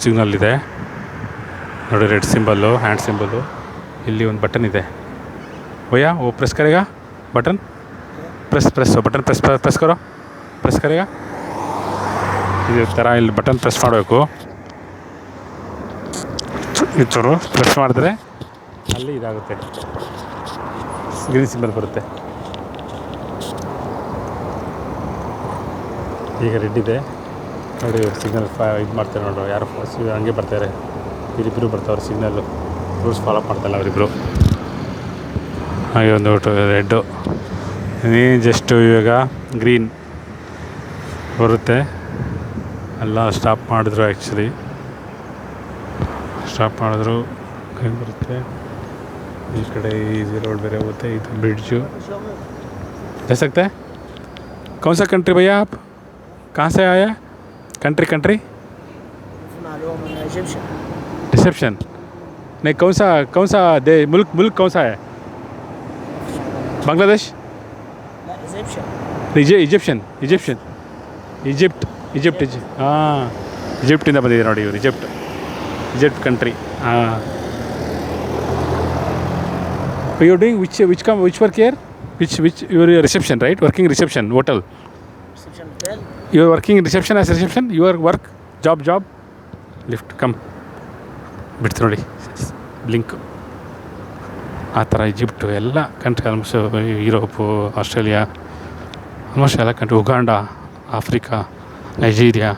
Signal ಇದೆ ನೋಡಿ, red symbol, hand symbol. ಇಲ್ಲಿ ಒಂದು ಬಟನ್ ಇದೆ ಭಯ್ಯಾ, ಓ ಪ್ರೆಸ್ ಕರೆಗಾ ಬಟನ್, ಪ್ರೆಸ್ ಬಟನ್ ಪ್ರೆಸ್ ಕರೋ, ಪ್ರೆಸ್ ಕರೆಗಾ. ಇದೇ ಥರ ಇಲ್ಲಿ ಬಟನ್ ಪ್ರೆಸ್ ಮಾಡಬೇಕು. ಇಚ್ಚರು ಪ್ರೆಸ್ ಮಾಡಿದ್ರೆ ಅಲ್ಲಿ ಇದಾಗುತ್ತೆ, ಗ್ರೀನ್ ಸಿಂಬಲ್ ಬರುತ್ತೆ. ಈಗ ರೆಡ್ ಇದೆ ನೋಡಿ, ಸಿಗ್ನಲ್ ಇದು ಮಾಡ್ತಾರೆ ನೋಡ್ರಿ, ಯಾರು ಹಂಗೆ ಬರ್ತಾರೆ, ಇವರಿಬ್ಬರು ಬರ್ತಾವ್ರೆ ಸಿಗ್ನಲ್ಲು, ರೂಲ್ಸ್ ಫಾಲೋ ಮಾಡ್ತಾಯಿಲ್ಲ ಅವರಿಬ್ಬರು. ಹಾಗೆ ಒಂದು ರೆಡ್ಡು, ಜಸ್ಟು ಇವಾಗ ಗ್ರೀನ್ ಬರುತ್ತೆ. ಎಲ್ಲ ಸ್ಟಾಪ್ ಮಾಡಿದ್ರು, ಆ್ಯಕ್ಚುಲಿ ಸ್ಟಾಪ್ ಮಾಡಿದ್ರು, ಗ್ರೀನ್ ಬರುತ್ತೆ. ಈ ಕಡೆ ಈಸಿ ರೋಡ್ ಬೇರೆ ಹೋಗುತ್ತೆ, ಇದು ಬ್ರಿಡ್ಜು. जा सकता है? कौन सा कंट्री भैया आप? कहाँ से आया? कंट्री रिसेप्शन नहीं, कौन सा दे मुल्क कौन सा है? बांग्लादेश? इजिप्शियन इजिप्ट ಹಾಂ, ಈಜಿಪ್ಟಿಂದ ಬಂದಿದೆ ನೋಡಿ ಇವರು, ಈಜಿಪ್ಟ್ ಕಂಟ್ರಿ. ಹಾಂ. You are doing which work here? Which your reception, right? Working reception hotel. You are working in reception as reception. Your work job lift come ಬಿಡ್ತು ನೋಡಿ ಲಿಂಕ್. ಆ ಥರ ಈಜಿಪ್ಟು ಎಲ್ಲ country, almost Europe, Australia, almost ಎಲ್ಲ country, Uganda, Africa, Nigeria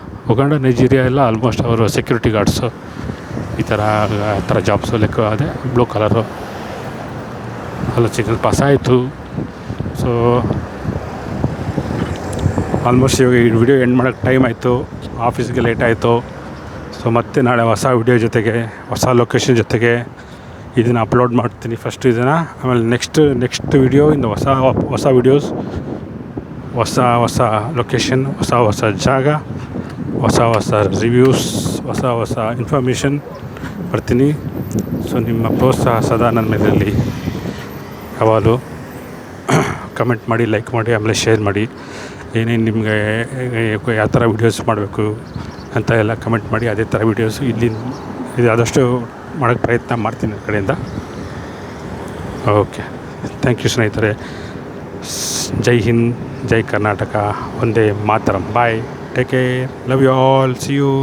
ಎಲ್ಲ almost ಅವರು security guards, ಈ ಥರ ಜಾಬ್ಸು ಲೆಕ್ಕ. ಅದೇ ಬ್ಲೂ ಕಲರು ಅಲ್ಲ, ಸಿಗ್ನಲ್ ಪಾಸ್ ಆಯಿತು. ಸೊ ಆಲ್ಮೋಸ್ಟ್ ಇವಾಗ ಈ ವಿಡಿಯೋ ಎಂಡ್ ಮಾಡೋಕ್ಕೆ ಟೈಮ್ ಆಯಿತು, ಆಫೀಸ್ಗೆ ಲೇಟ್ ಆಯಿತು. ಸೊ ಮತ್ತೆ ನಾಳೆ ಹೊಸ ವಿಡಿಯೋ ಜೊತೆಗೆ, ಹೊಸ ಲೊಕೇಶನ್ ಜೊತೆಗೆ ಇದನ್ನು ಅಪ್ಲೋಡ್ ಮಾಡ್ತೀನಿ ಫಸ್ಟು ಇದನ್ನು. ಆಮೇಲೆ ನೆಕ್ಸ್ಟ್ ವಿಡಿಯೋ ಇಂದ ಹೊಸ ವಿಡಿಯೋಸ್, ಹೊಸ ಲೊಕೇಶನ್, ಹೊಸ ಜಾಗ, ಹೊಸ ರಿವ್ಯೂಸ್, ಹೊಸ ಇನ್ಫಾರ್ಮೇಷನ್ ಬರ್ತೀನಿ. ಸೊ ನಿಮ್ಮ ಪ್ರೋತ್ಸಾಹ ಸದಾ ನನ್ನ ಮೇಲಿರಲಿ. ಯಾವಾಗಲೂ ಕಮೆಂಟ್ ಮಾಡಿ, ಲೈಕ್ ಮಾಡಿ, ಆಮೇಲೆ ಶೇರ್ ಮಾಡಿ. ಏನೇನು ನಿಮಗೆ ಯಾವ ಥರ ವೀಡಿಯೋಸ್ ಮಾಡಬೇಕು ಅಂತ ಎಲ್ಲ ಕಮೆಂಟ್ ಮಾಡಿ. ಅದೇ ಥರ ವೀಡಿಯೋಸು ಇದು ಆದಷ್ಟು ಮಾಡೋಕ್ಕೆ ಪ್ರಯತ್ನ ಮಾಡ್ತೀನಿ ನನ್ನ ಕಡೆಯಿಂದ. ಓಕೆ, ಥ್ಯಾಂಕ್ ಯು ಸ್ನೇಹಿತರೆ. ಜೈ ಹಿಂದ್, ಜೈ ಕರ್ನಾಟಕ, ಒಂದೇ ಮಾತರಂ. Bye, take care, love you all, see you.